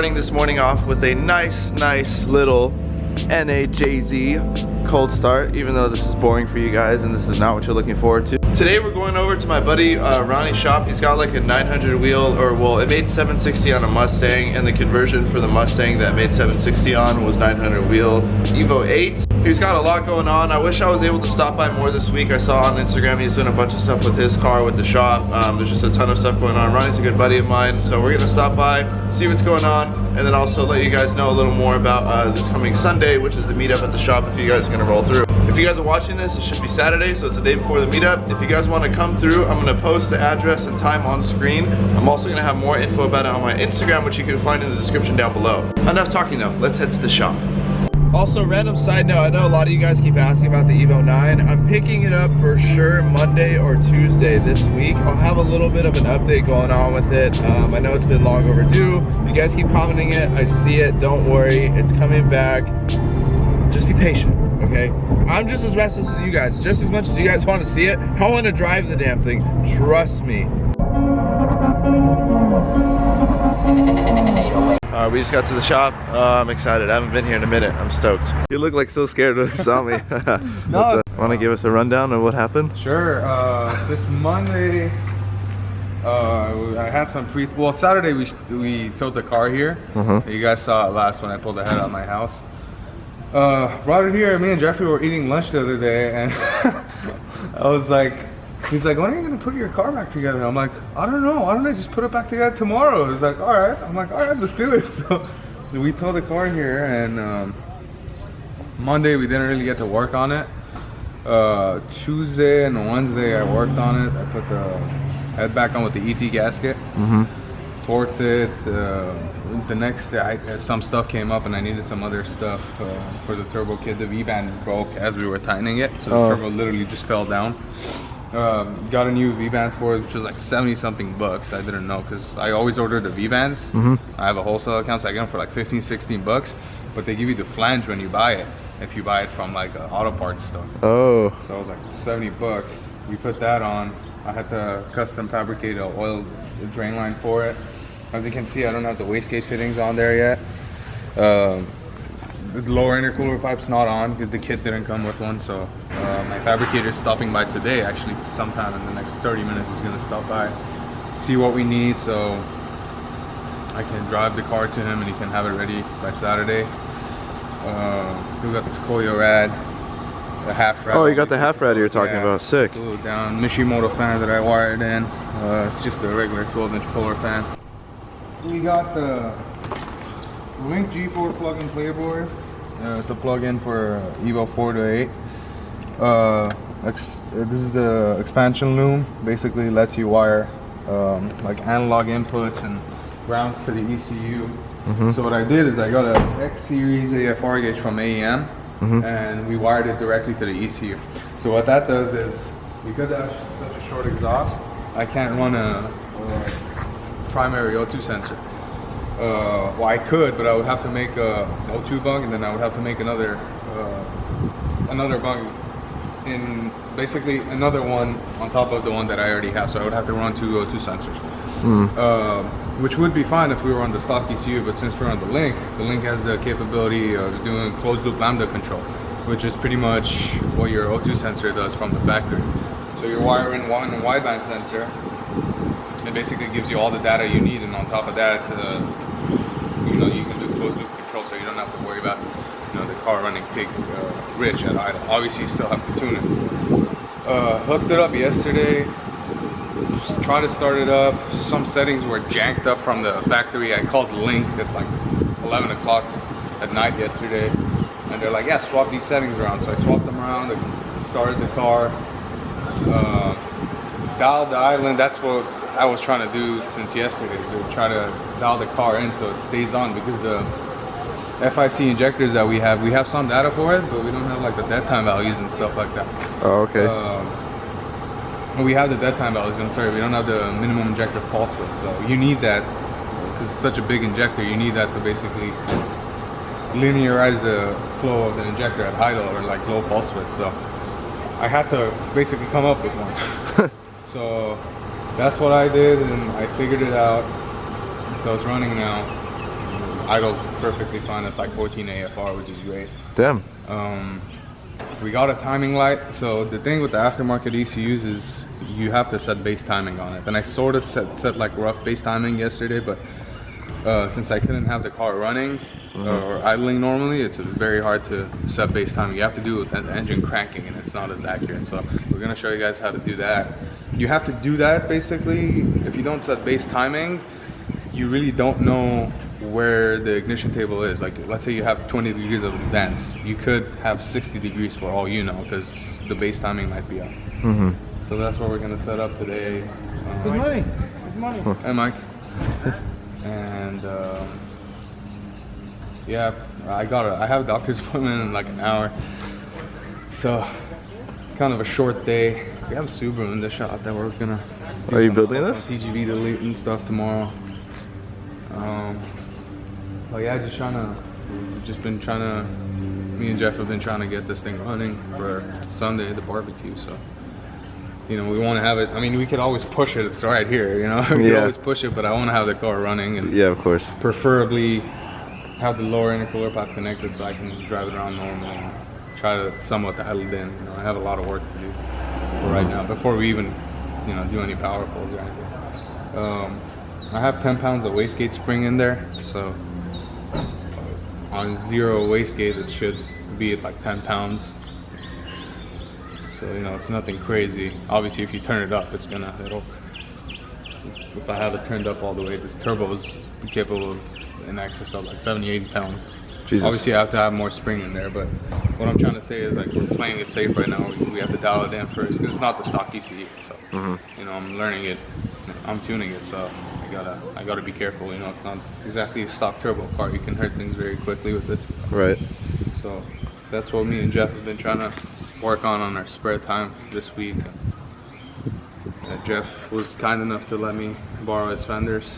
starting this morning off with a nice little NAJZ cold start, even though this is boring for you guys and this is not what you're looking forward to. Today we're going over to my buddy Ronnie's shop. He's got like a 900 wheel, or well, it made 760 on a Mustang, and the conversion for the Mustang that made 760 on was 900 wheel Evo 8. He's got a lot going on. I wish I was able to stop by more this week. I saw on Instagram he's doing a bunch of stuff with his car, with the shop. There's just a ton of stuff going on. Ronnie's a good buddy of mine, so we're gonna stop by, see what's going on, and then also let you guys know a little more about this coming Sunday, which is the meetup at the shop if you guys are gonna roll through. If you guys are watching this, it should be Saturday, so it's the day before the meetup. If you guys want to come through, I'm going to post the address and time on screen. I'm also going to have more info about it on my Instagram, which you can find in the description down below. Enough talking though, let's head to the shop. Also, random side note, I know a lot of you guys keep asking about the Evo 9. I'm picking it up for sure Monday or Tuesday this week. I'll have a little bit of an update going on with it. I know it's been long overdue. You guys keep commenting it, I see it, don't worry, it's coming back. Just be patient, okay? I'm just as restless as you guys. Just as much as you guys want to see it, I want to drive the damn thing. Trust me. We just got to the shop. I'm excited. I haven't been here in a minute. I'm stoked. You look like so scared when you saw me. No. Want to give us a rundown of what happened? Sure. This Monday, I had some free. Well, Saturday we towed the car here. You guys saw it last when I pulled the head out of my house. Brought it here. Me and Jeffrey were eating lunch the other day, and I was like, he's like, when are you gonna put your car back together? I'm like, I don't know. Why don't I just put it back together tomorrow? He's like, all right. I'm like, all right, let's do it. So we towed the car here, and Monday we didn't really get to work on it. Tuesday and Wednesday I worked on it. I put the head back on with the ET gasket. Torqued it. The next day, some stuff came up and I needed some other stuff for the turbo kit. The V-band broke as we were tightening it, so the turbo literally just fell down. Got a new V-band for it, which was like 70 something bucks. I didn't know, because I always order the V-bands. I have a wholesale account, so I get them for like 15-16 bucks, but they give you the flange when you buy it, if you buy it from like auto parts store. So it was like 70 bucks. We put that on. I had to custom fabricate an oil drain line for it. As you can see, I don't have the wastegate fittings on there yet. The lower intercooler pipe's not on. The kit didn't come with one, so my fabricator's stopping by today. Actually, sometime in the next 30 minutes, he's gonna stop by, see what we need, so I can drive the car to him and he can have it ready by Saturday. We got this Koyo Rad, the half rad. Oh, you got the half rad you're talking about. Sick. Cool down Mishimoto fan that I wired in. It's just a regular 12-inch puller fan. We got the Link G4 plug-in playboard. It's a plug-in for Evo 4 to 8. This is the expansion loom. Basically lets you wire like analog inputs and grounds to the ECU. So what I did is I got a X series AFR gauge from AEM, and we wired it directly to the ECU. So what that does is, because I have such a short exhaust, I can't run a primary O2 sensor. Well, I could, but I would have to make a O2 bung, and then I would have to make another bung in basically another one on top of the one that I already have. So I would have to run 2 O2 sensors, which would be fine if we were on the stock ECU. But since we're on the Link has the capability of doing closed loop lambda control, which is pretty much what your O2 sensor does from the factory. So you're wiring one wideband sensor. It basically gives you all the data you need, and on top of that, you can do closed loop control, so you don't have to worry about the car running pig rich at idle. Obviously, you still have to tune it. Hooked it up yesterday. Just tried to start it up. Some settings were janked up from the factory. I called Link at like 11 o'clock at night yesterday, and they're like, "Yeah, swap these settings around." So I swapped them around. I started the car. Dialed the island. That's what I was trying to do since yesterday, to try to dial the car in so it stays on, because the FIC injectors that we have some data for it, but we don't have like the dead time values and stuff like that. Oh, okay. We have the dead time values, I'm sorry, we don't have the minimum injector pulse width, so you need that, because it's such a big injector, you need that to basically linearize the flow of the injector at idle or like low pulse width. So I had to basically come up with one. So that's what I did, and I figured it out. So it's running now. idles perfectly fine at like 14 AFR, which is great. Damn. We got a timing light. So the thing with the aftermarket ECUs is you have to set base timing on it. And I sort of set like rough base timing yesterday, but since I couldn't have the car running or idling normally, it's very hard to set base timing. You have to do it with the engine cranking, and it's not as accurate. So we're gonna show you guys how to do that. You have to do that basically. If you don't set base timing, you really don't know where the ignition table is. Like, let's say you have 20 degrees of advance, you could have 60 degrees for all you know, because the base timing might be up. So that's what we're gonna set up today. Good morning. Good morning. Hey, Mike. And yeah, I have a doctor's appointment in like an hour, so kind of a short day. We have a Subaru in the shop that we're gonna. Are you building this? TGV delete and stuff tomorrow. But yeah, me and Jeff have been trying to get this thing running for Sunday, the barbecue. So, you know, we want to have it. I mean, we could always push it. It's right here, you know. We could always push it, but I want to have the car running, and Yeah, of course. preferably have the lower intercooler pipe connected so I can drive it around normally and try to somewhat dial it in. You know, I have a lot of work to do right now before we even, you know, do any power pulls or anything. I have 10 pounds of wastegate spring in there, so on zero wastegate it should be at like 10 pounds. So, you know, it's nothing crazy. Obviously, if you turn it up, if I have it turned up all the way, this turbo is capable of in excess of like 70-80 pounds. Jesus. Obviously, I have to have more spring in there, but what I'm trying to say is, like, we're playing it safe right now. We have to dial it in first, because it's not the stock ECU. So, you know, I'm learning it, I'm tuning it, so I gotta be careful. You know, it's not exactly a stock turbo car. You can hurt things very quickly with it. Right. So that's what me and Jeff have been trying to work on our spare time this week. Jeff was kind enough to let me borrow his fenders.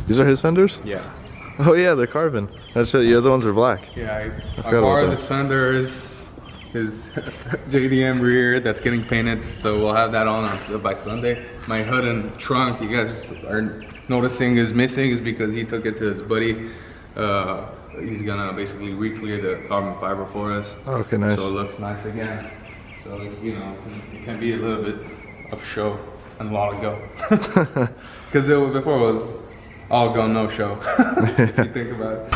These are his fenders? Yeah. Oh yeah, they're carbon. That's it. The other ones are black. Yeah, I forgot borrowed about this fender, his JDM rear that's getting painted, so we'll have that on by Sunday. My hood and trunk, you guys are noticing, is missing, is because he took it to his buddy. He's gonna basically re-clear the carbon fiber for us. Okay, nice. So it looks nice again. So, you know, it can be a little bit of show and a lot of go. Because before it was all go, no show, if you think about it.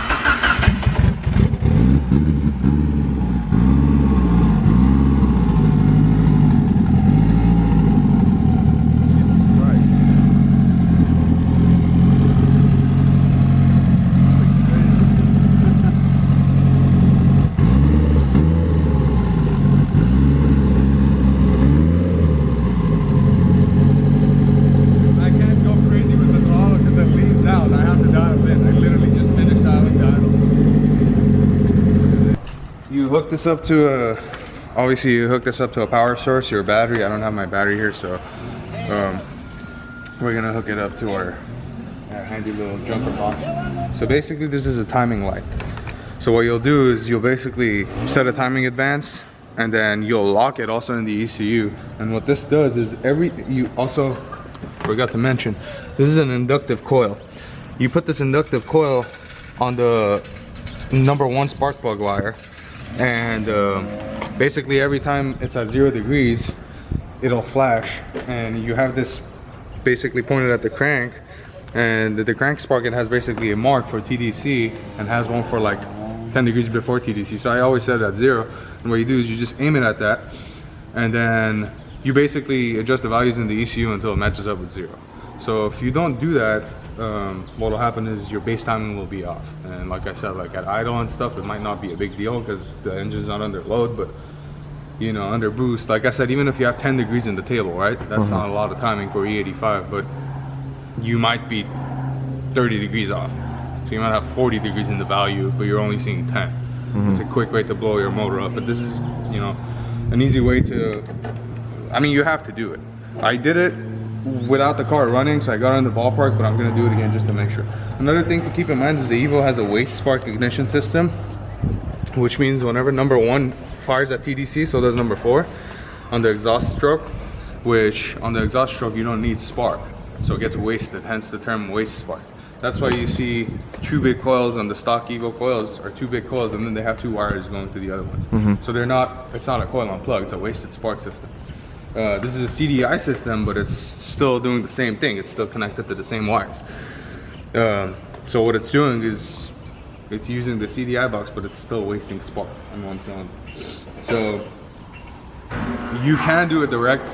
Hook this up to obviously you hook this up to a power source, your battery. I don't have my battery here, so we're gonna hook it up to our handy little jumper box. So basically this is a timing light. So what you'll do is you'll basically set a timing advance, and then you'll lock it also in the ECU. And what this does is you also forgot to mention, this is an inductive coil. You put this inductive coil on the #1 spark plug wire, and basically every time it's at 0 degrees it'll flash, and you have this basically pointed at the crank, and the crank sprocket has basically a mark for TDC and has one for like 10 degrees before TDC. So I always set it at 0, and what you do is you just aim it at that, and then you basically adjust the values in the ECU until it matches up with 0. So if you don't do that, what will happen is your base timing will be off. And like I said, like at idle and stuff, it might not be a big deal because the engine's not under load, but you know, under boost, like I said, even if you have 10 degrees in the table, right? That's not a lot of timing for E85, but you might be 30 degrees off. So you might have 40 degrees in the value, but you're only seeing 10. It's a quick way to blow your motor up, but this is, you know, an easy way to, I mean, you have to do it. I did it without the car running, so I got in the ballpark, but I'm gonna do it again just to make sure. Another thing to keep in mind is the Evo has a waste spark ignition system, which means whenever #1 fires at TDC, so does #4 on the exhaust stroke, which on the exhaust stroke you don't need spark, so it gets wasted, hence the term waste spark. That's why you see 2 big coils on the stock Evo coils, or 2 big coils, and then they have 2 wires going to the other ones. So they're not. It's not a coil on plug. It's a wasted spark system. This is a CDI system, but it's still doing the same thing. It's still connected to the same wires. So what it's doing is it's using the CDI box, but it's still wasting spark on one cylinder. So you can do a direct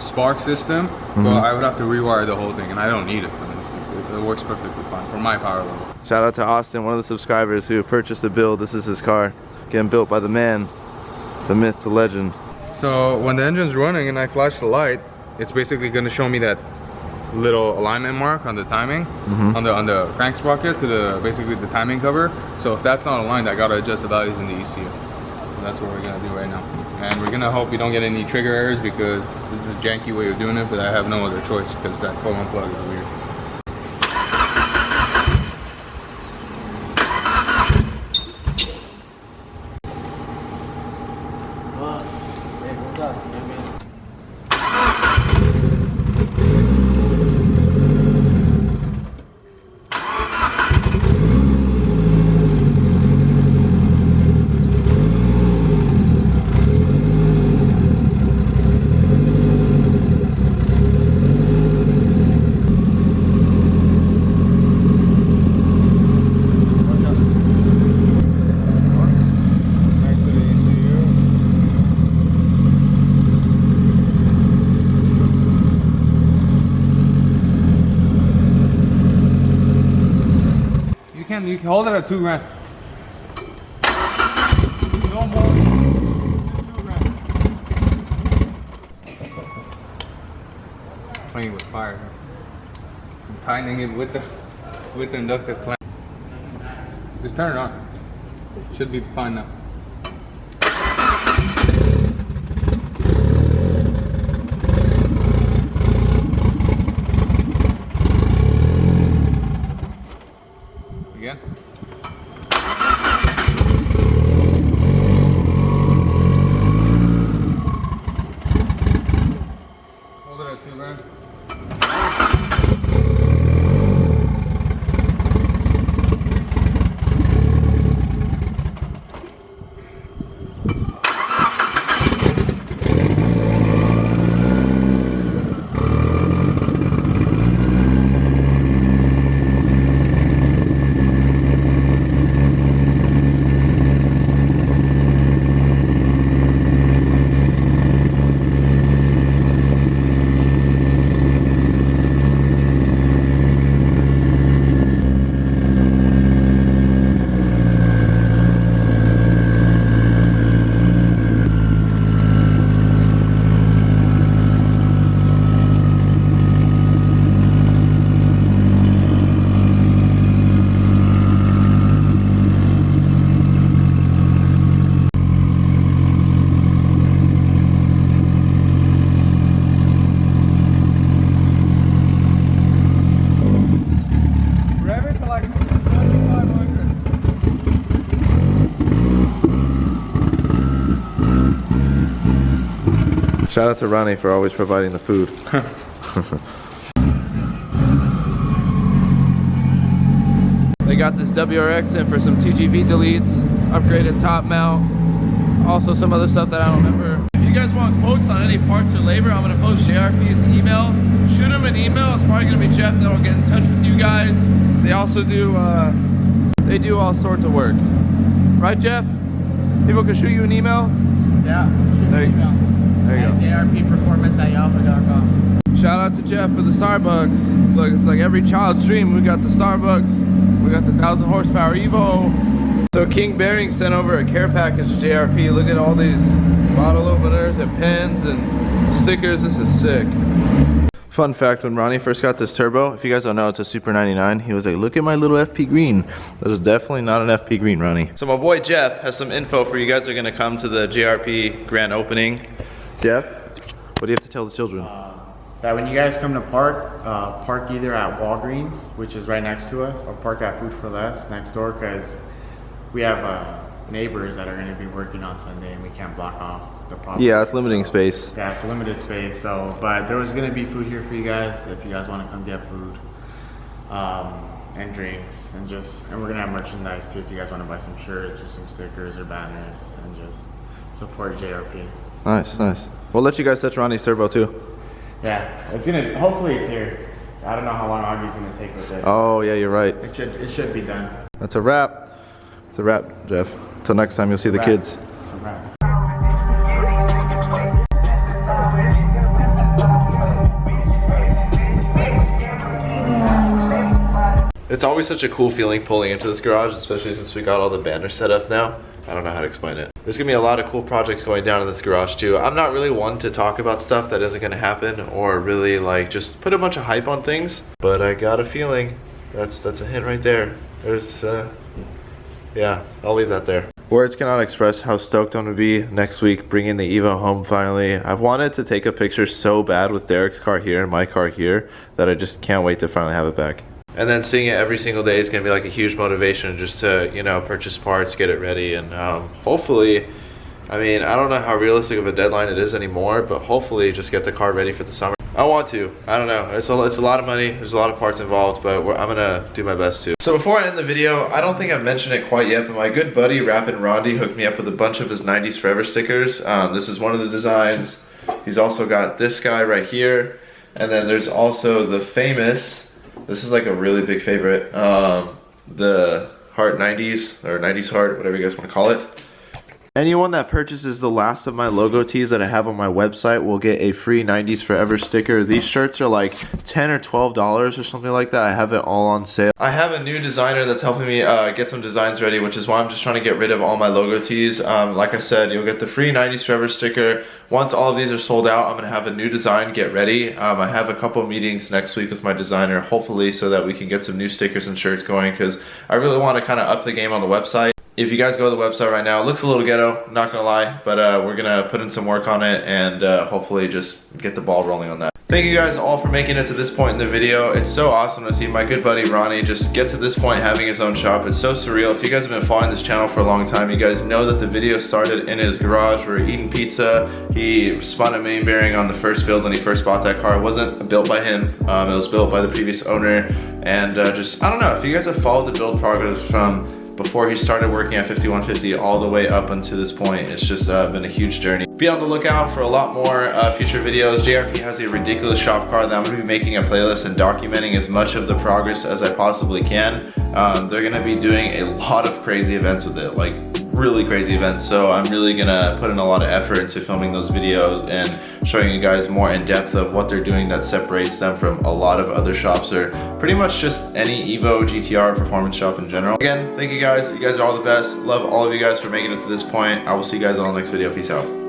spark system, but I would have to rewire the whole thing, and I don't need it. It works perfectly fine for my power level. Shout out to Austin, one of the subscribers who purchased a build. This is his car, getting built by the man, the myth, the legend. So when the engine's running and I flash the light, it's basically going to show me that little alignment mark on the timing, on the crank sprocket to the basically the timing cover. So if that's not aligned, I got to adjust the values in the ECU. So that's what we're going to do right now. And we're going to hope we don't get any trigger errors, because this is a janky way of doing it, but I have no other choice because that coil and plug is weird. You can hold it at 2 grand. No more. 2 grand. Playing with fire. I'm tightening it with the inductive clamp. Just turn it on. Should be fine now. Again. Hold it at 2 grand. Shout out to Ronnie for always providing the food. They got this WRX in for some TGV deletes, upgraded top mount, also some other stuff that I don't remember. If you guys want quotes on any parts or labor, I'm gonna post JRP's email. Shoot him an email. It's probably gonna be Jeff that'll get in touch with you guys. They also do they do all sorts of work. Right, Jeff? People can shoot you an email? Yeah. There you go. JRPperformance@yahoo.com. Shout out to Jeff for the Starbucks. Look, it's like every child's dream. We got the Starbucks. We got the 1000 horsepower Evo. So King Bearing sent over a care package to JRP. Look at all these bottle openers and pens and stickers. This is sick. Fun fact, when Ronnie first got this turbo, if you guys don't know, it's a Super 99. He was like, look at my little FP green. That was definitely not an FP green, Ronnie. So my boy Jeff has some info for you guys who are gonna come to the JRP grand opening. Jeff, what do you have to tell the children? That when you guys come to park, park either at Walgreens, which is right next to us, or park at Food for Less next door, because we have neighbors that are going to be working on Sunday and we can't block off the property. Yeah, it's limiting space. Yeah, it's limited space. So, but there was going to be food here for you guys if you guys want to come get food. and drinks, and we're gonna have merchandise too if you guys want to buy some shirts or some stickers or banners and just support JRP. Nice, nice. We'll let you guys touch Ronnie's turbo too. Yeah, hopefully it's here. I don't know how long Augie's gonna take with it. Oh yeah, you're right. It should be done. That's a wrap. It's a wrap, Jeff. Until next time, you'll see the kids. It's a wrap. It's always such a cool feeling pulling into this garage, especially since we got all the banners set up now. I don't know how to explain it. There's gonna be a lot of cool projects going down in this garage too. I'm not really one to talk about stuff that isn't gonna happen or really like just put a bunch of hype on things, but I got a feeling that's a hint right there. There's, yeah, I'll leave that there. Words cannot express how stoked I'm gonna be next week bringing the Evo home finally. I've wanted to take a picture so bad with Derek's car here and my car here that I just can't wait to finally have it back. And then seeing it every single day is gonna be like a huge motivation just to, you know, purchase parts, get it ready, and hopefully, I mean, I don't know how realistic of a deadline it is anymore, but hopefully just get the car ready for the summer. I want to. I don't know. It's a lot of money. There's a lot of parts involved, but I'm gonna do my best to. So before I end the video, I don't think I've mentioned it quite yet, but my good buddy Rappin' Rondy hooked me up with a bunch of his 90s Forever stickers. This is one of the designs. He's also got this guy right here, and then there's also the famous. This is like a really big favorite. The Heart 90s, or 90s Heart, whatever you guys want to call it. Anyone that purchases the last of my logo tees that I have on my website will get a free 90s Forever sticker. These shirts are like $10 or $12 or something like that. I have it all on sale. I have a new designer that's helping me get some designs ready, which is why I'm just trying to get rid of all my logo tees. Like I said, you'll get the free 90s Forever sticker. Once all of these are sold out, I'm gonna have a new design get ready. I have a couple meetings next week with my designer, hopefully, so that we can get some new stickers and shirts going, because I really want to kind of up the game on the website. If you guys go to the website right now, it looks a little ghetto, not gonna lie, but we're gonna put in some work on it and hopefully just get the ball rolling on that. Thank you guys all for making it to this point in the video. It's so awesome to see my good buddy Ronnie just get to this point having his own shop. It's so surreal. If you guys have been following this channel for a long time, you guys know that the video started in his garage. We were eating pizza. He spun a main bearing on the first build when he first bought that car. It wasn't built by him. It was built by the previous owner. And just, I don't know, if you guys have followed the build progress from before he started working at 5150 all the way up until this point, it's just been a huge journey. Be on the lookout for a lot more future videos. JRP has a ridiculous shop car that I'm gonna be making a playlist and documenting as much of the progress as I possibly can. They're gonna be doing a lot of crazy events with it, like really crazy events. So I'm really gonna put in a lot of effort into filming those videos and showing you guys more in depth of what they're doing that separates them from a lot of other shops, or pretty much just any Evo, GTR, performance shop in general. Again, thank you guys. You guys are all the best. Love all of you guys for making it to this point. I will see you guys on the next video. Peace out.